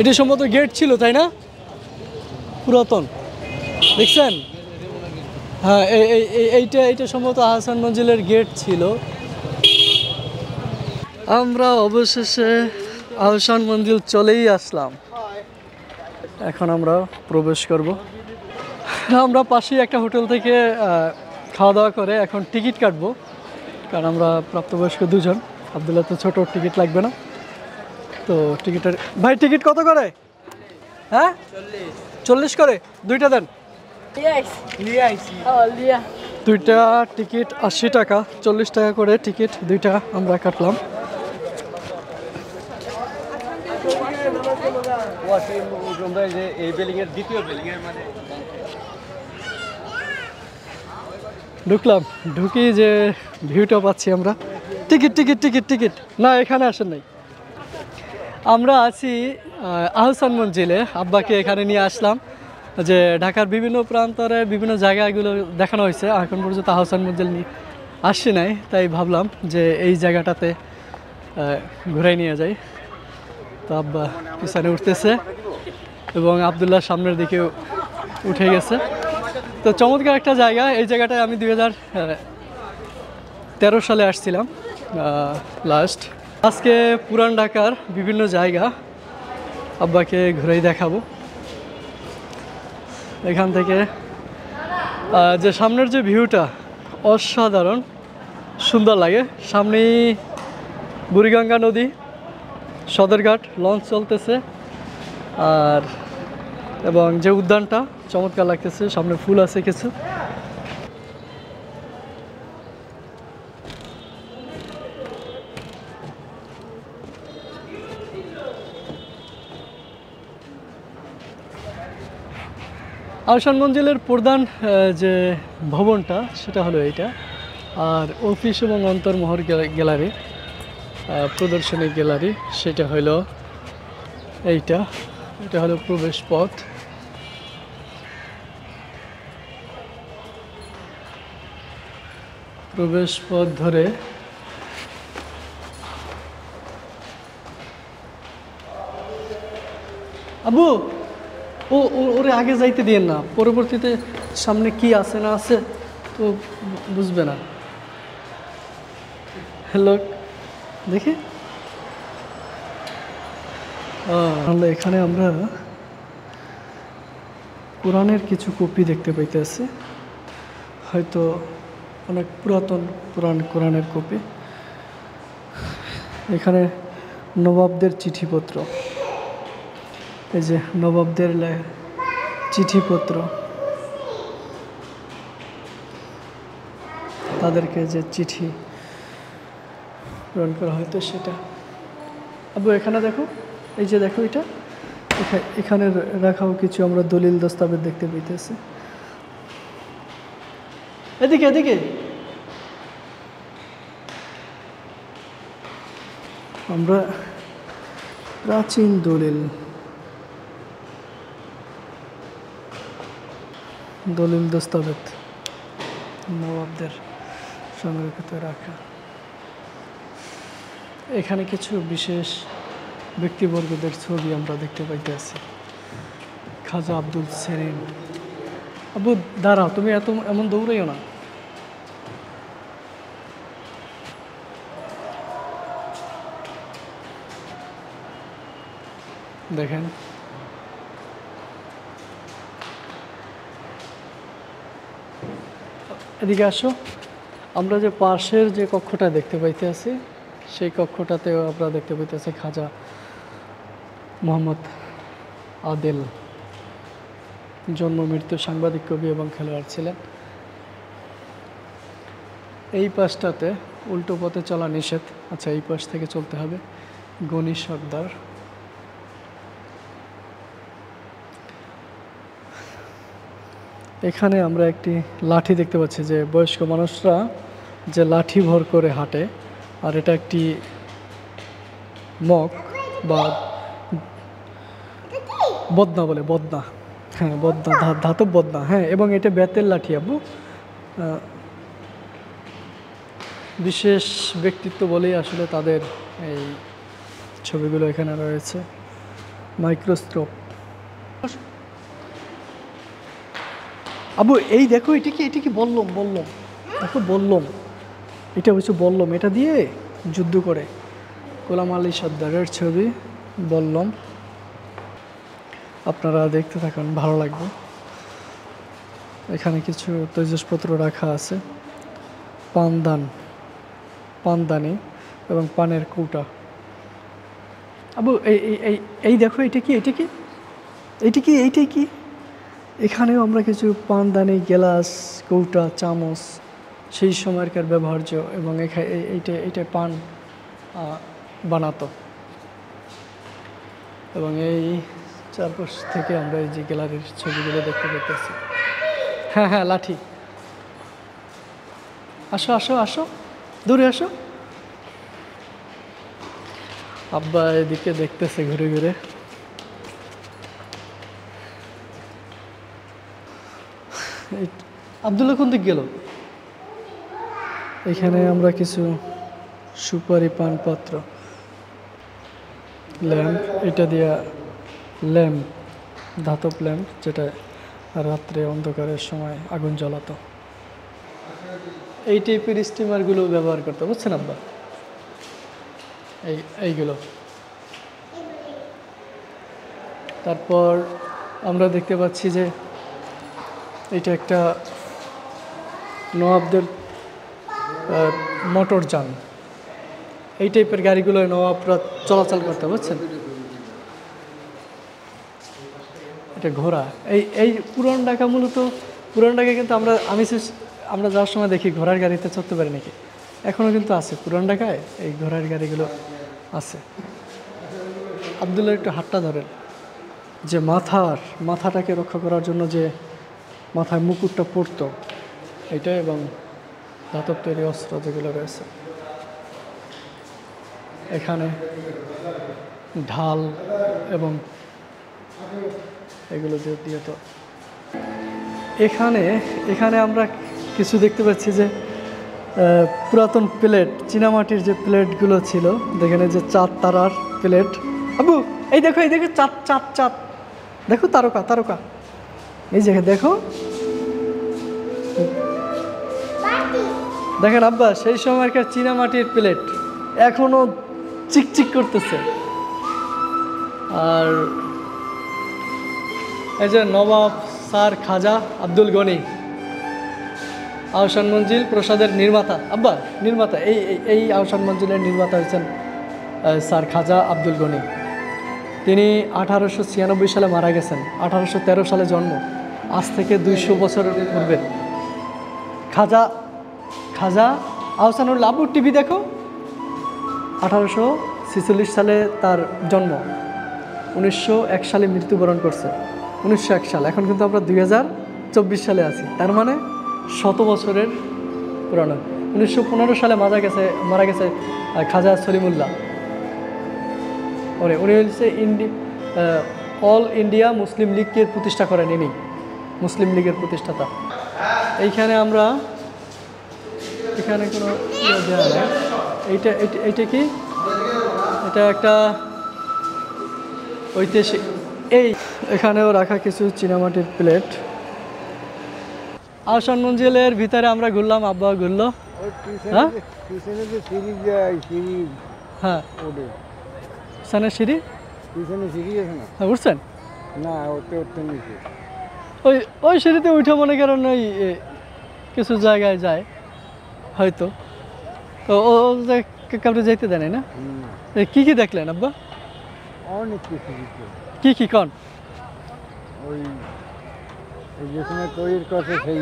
এটা সম্ভবত গেট ছিল, তাই না? পুরাতন, দেখছেন? হ্যাঁ, এইটা সম্ভবত আহসান মঞ্জিলের গেট ছিল। আমরা অবশেষে আহসান মঞ্জিল চলেই আসলাম। এখন আমরা প্রবেশ করব। আমরা পাশেই একটা হোটেল থেকে খাওয়া দাওয়া করে এখন টিকিট কাটবো, কারণ আমরা প্রাপ্তবয়স্ক দুজন। আব্দুল্লাহ তো ছোট, টিকিট লাগবে না। তো টিকিটের ভাই, টিকিট কত করে? হ্যাঁ, 40 করে। দুইটা দেন। দুইটা টিকিট 80 টাকা, 40 টাকা করে টিকিট দুইটা আমরা কাটলাম। ঢুকলাম, ঢুকি যে ভিউটা পাচ্ছি আমরা। টিকিট টিকিট টিকিট টিকিট না, এখানে আসেন নাই। আমরা আছি আহসান মঞ্জিলে। আব্বাকে এখানে নিয়ে আসলাম, যে ঢাকার বিভিন্ন প্রান্তরে বিভিন্ন জায়গাগুলো দেখানো হয়েছে, এখন পর্যন্ত আহসান মঞ্জিল নিয়ে আসছি নাই, তাই ভাবলাম যে এই জায়গাটাতে ঘুরাই নিয়ে যাই। তো আব্বা পিছনে উঠতেছে এবং আবদুল্লাহ সামনের দিকে উঠে গেছে। তো চমৎকার একটা জায়গা। এই জায়গাটায় আমি 2013 সালে আসছিলাম লাস্ট। আজকে পুরান ঢাকার বিভিন্ন জায়গা আব্বাকে ঘুরেই দেখাবো। এখান থেকে যে সামনের যে ভিউটা অসাধারণ সুন্দর লাগে। সামনেই বুড়িগঙ্গা নদী, সদরঘাট, লঞ্চ চলতেছে, আর এবং যে উদ্যানটা চমৎকার লাগতেছে, সামনে ফুল আছে কিছু। আহসান মঞ্জিলের প্রধান যে ভবনটা সেটা হলো এইটা, আর অফিস এবং অন্তর্মহল গ্যালারি, প্রদর্শনী গ্যালারি সেটা হলো এইটা। এটা হলো প্রবেশ পথ। প্রবেশ পথ ধরে আবু ওরে আগে যাইতে দিয়েন না, পরবর্তীতে সামনে কি আছে না আছে তো বুঝবে না। হ্যালো, দেখি এখানে আমরা কোরআনের কিছু কপি দেখতে পাইতেছি, হয়তো অনেক পুরাতন কোরআনের কপি। এখানে নবাবদের চিঠিপত্র, এই যে নবাবদের চিঠিপত্র, তাদেরকে যে চিঠি প্রেরণ করা হয়তো সেটা। আবু এখানে দেখো, এই যে দেখো এটা, এখানে রাখাও কিছু আমরা দলিল দস্তাবেজ দেখতে পাইতেছি। এদিকে এদিকে আমরা প্রাচীন দলিল দস্তাবেজ নবাবদের সংরক্ষিত রাখা। এখানে কিছু বিশেষ ব্যক্তিবর্গদের ছবি আমরা দেখতে পাইতেছি। খাজা আব্দুল সেলিম। আবু দাঁড়াও, তুমি এমন দৌড়াইও না। দেখেন এদিকে আসো। আমরা যে পাশের যে কক্ষটা দেখতে পাইতেছি সেই কক্ষটাতেও আমরা দেখতে পাইতেছি খাজা মোহাম্মদ আদেল, জন্ম মৃত্যু সাংবাদিক, কবি এবং খেলোয়াড় ছিলেন। এই পাশটাতে উল্টো পথে চলা নিষেধ। আচ্ছা, এই পাশ থেকে চলতে হবে। গণি সর্দার। এখানে আমরা একটি লাঠি দেখতে পাচ্ছি, যে বয়স্ক মানুষরা যে লাঠি ভর করে হাঁটে, আর এটা একটি মগ বা বদনা বলে, বদনা, হ্যাঁ বদনা, ধাতব বদনা, হ্যাঁ। এবং এটা বেতের লাঠি। আবু বিশেষ ব্যক্তিত্ব বলেই আসলে তাদের এই ছবিগুলো এখানে রয়েছে। মাইক্রোস্কোপ। আবু এই দেখো, এটা কি বললাম, দেখো বললাম, এটা হচ্ছে বললাম, এটা দিয়ে যুদ্ধ করে। গোলাম আলী সর্দারের ছবি বললাম, আপনারা দেখতে থাকুন, ভালো লাগবে। এখানে কিছু তৈজসপত্র রাখা আছে, পানদানি এবং পানের কৌটা। আবু এই দেখো, এইটাই কি? এখানেও আমরা কিছু পানদানি, গ্লাস, কৌটা, চামচ সেই সময়কার ব্যবহার্য, এবং এইটা পান বানাতো। এবং এই চারপাশ থেকে আমরা এই যে গ্যালারির ছবিগুলো দেখতে পেতেছি। হ্যাঁ, লাঠি। আসো, দূরে আসো। আব্বা এদিকে দেখতেছে ঘুরে ঘুরে। আব্দুল্লাহ কোন দিক গেল? এখানে আমরা কিছু সুপারি, পানপত্র, ল্যাম্প, এটা দিয়া ল্যাম্প, ধাতব ল্যাম্প, যেটা রাত্রে অন্ধকারের সময় আগুন জ্বালাতো। এই টাইপের স্টিমারগুলো ব্যবহার করতো, বুঝছেন আব্বা? এইগুলো। তারপর আমরা দেখতে পাচ্ছি যে এটা একটা নবাবদের মোটর যান। এই টাইপের গাড়িগুলো নবাবরা চলাচল করতে, বুঝছেন? এটা ঘোড়া। এই পুরান ঢাকা, মূলত পুরান ঢাকা কিন্তু আমরা যাওয়ার সময় দেখি ঘোড়ার গাড়িতে চড়তে পারি নাকি, এখনও কিন্তু আছে পুরান ঢাকায় এই ঘোড়ার গাড়িগুলো আছে। আব্দুল্লাহ একটু হাতটা ধরেন, যে মাথাটাকে রক্ষা করার জন্য যে মাথায় মুকুটটা পরতো, এটা, এবং ধাতব তৈরি অস্ত্র যেগুলো রয়েছে। এখানে ঢাল এবং এগুলো দিয়ে তো। এখানে আমরা কিছু দেখতে পাচ্ছি যে পুরাতন প্লেট, চীনামাটির যে প্লেটগুলো ছিল, দেখেন যে চাঁদ তারার প্লেট। আবু এই দেখো, চাঁদ, দেখো তারকা, এই যে দেখো, দেখেন আব্বা, সেই সময়কার চীনামাটির প্লেট এখনো চিকচিক করতেছে। আর এই যে নবাব স্যার খাজা আব্দুল গনি, আহসান মঞ্জিল প্রসাদের নির্মাতা, এই আহসান মঞ্জিলের নির্মাতা হচ্ছেন স্যার খাজা আব্দুল গনি। তিনি 1896 সালে মারা গেছেন, 1813 সালে জন্ম, আজ থেকে 200 বছরের পূর্বে। খাজা আহসানুল্লাহ, আবু টিভি দেখো, 1846 সালে তার জন্ম, 1901 সালে মৃত্যুবরণ করছে, 1901 সাল। এখন কিন্তু আমরা 2024 সালে আছি, তার মানে 100 বছরের পুরানো। 1915 সালে মারা গেছে খাজা সলিমুল্লাহ। উনি হচ্ছে অল ইন্ডিয়া মুসলিম লীগের প্রতিষ্ঠা করেন, ইনি মুসলিম লীগের প্রতিষ্ঠাতা। এখানে কোনো দেওয়া নেই। এইটা কি? এটা একটা ঐতিহাসিক। এখানেও রাখা কিছু চীনামাটির প্লেট। আহসান মঞ্জিলের ভিতরে আমরা ঘুরলাম, আব্বা ঘুরলো। হ্যাঁ, সানের সিঁড়ি, হ্যাঁ উঠছেন? না, ওই সিঁড়িতে উঠে মনে করেন ওই কিছু জায়গায় যায় হয়তো, তো ও কাউকে যাইতে দেয় না। কি দেখলেন আব্বা? অনেক কিছু। কি কন? ওই যেখানে তৈরি করছে সেই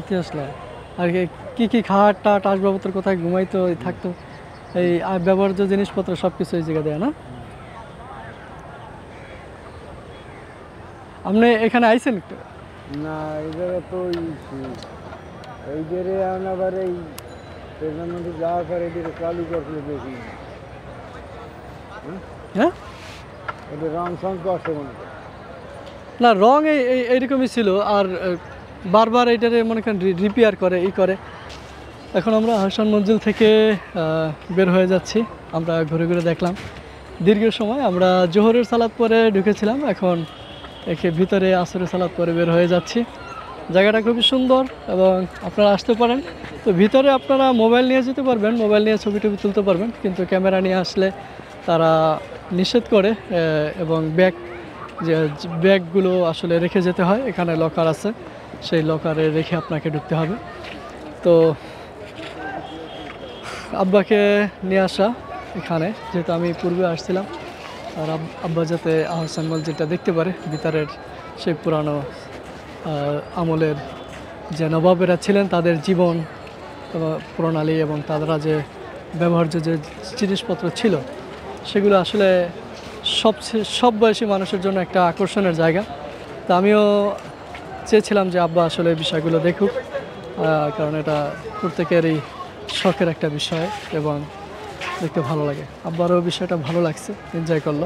ইতিহাস লেখা। আর কি খাট টাট আসবাবপত্র, কোথায় ঘুমাইতো, থাকতো, এই ব্যবহার্য জিনিসপত্র সব কিছু এই জায়গা দেয় না। আপনি এখানে আইছেন? না, এই জায়গা তো এই জায়গায় আবার এই প্রধানমন্ত্রী যাওয়ার পরে এদিকে চালু করছিল বেশি। হ্যাঁ, এটা রং করছে মনে হয়। না, রং এইরকমই ছিল, আর বারবার এইটারে মনে করেন রিপেয়ার করে। এখন আমরা আহসান মঞ্জিল থেকে বের হয়ে যাচ্ছি। আমরা ঘুরে ঘুরে দেখলাম দীর্ঘ সময়। আমরা জোহরের সালাত পরে ঢুকেছিলাম, এখন একে ভিতরে আসরের সালাত পরে বের হয়ে যাচ্ছি। জায়গাটা খুবই সুন্দর এবং আপনারা আসতে পারেন। তো ভিতরে আপনারা মোবাইল নিয়ে যেতে পারবেন, মোবাইল নিয়ে ছবি টবি তুলতে পারবেন, কিন্তু ক্যামেরা নিয়ে আসলে তারা নিষেধ করে এবং ব্যাগগুলো আসলে রেখে যেতে হয়। এখানে লকার আছে, সেই লকারে রেখে আপনাকে ঢুকতে হবে। তো আব্বাকে নিয়ে আসা এখানে, যেহেতু আমি পূর্বে আসছিলাম, আর আব্বা যাতে আহসান মসজিদটা দেখতে পারে, ভিতরের সেই পুরানো আমলের যে নবাবেরা ছিলেন তাদের জীবন প্রণালী এবং তারা যে ব্যবহার্য যে জিনিসপত্র ছিল সেগুলো আসলে সব বয়সী মানুষের জন্য একটা আকর্ষণের জায়গা। তো আমিও চেয়েছিলাম যে আব্বা আসলে এই বিষয়গুলো দেখুক, কারণ এটা প্রত্যেকেরই শখের একটা বিষয় এবং দেখতে ভালো লাগে। আব্বারও বিষয়টা ভালো লাগছে, এনজয় করলো।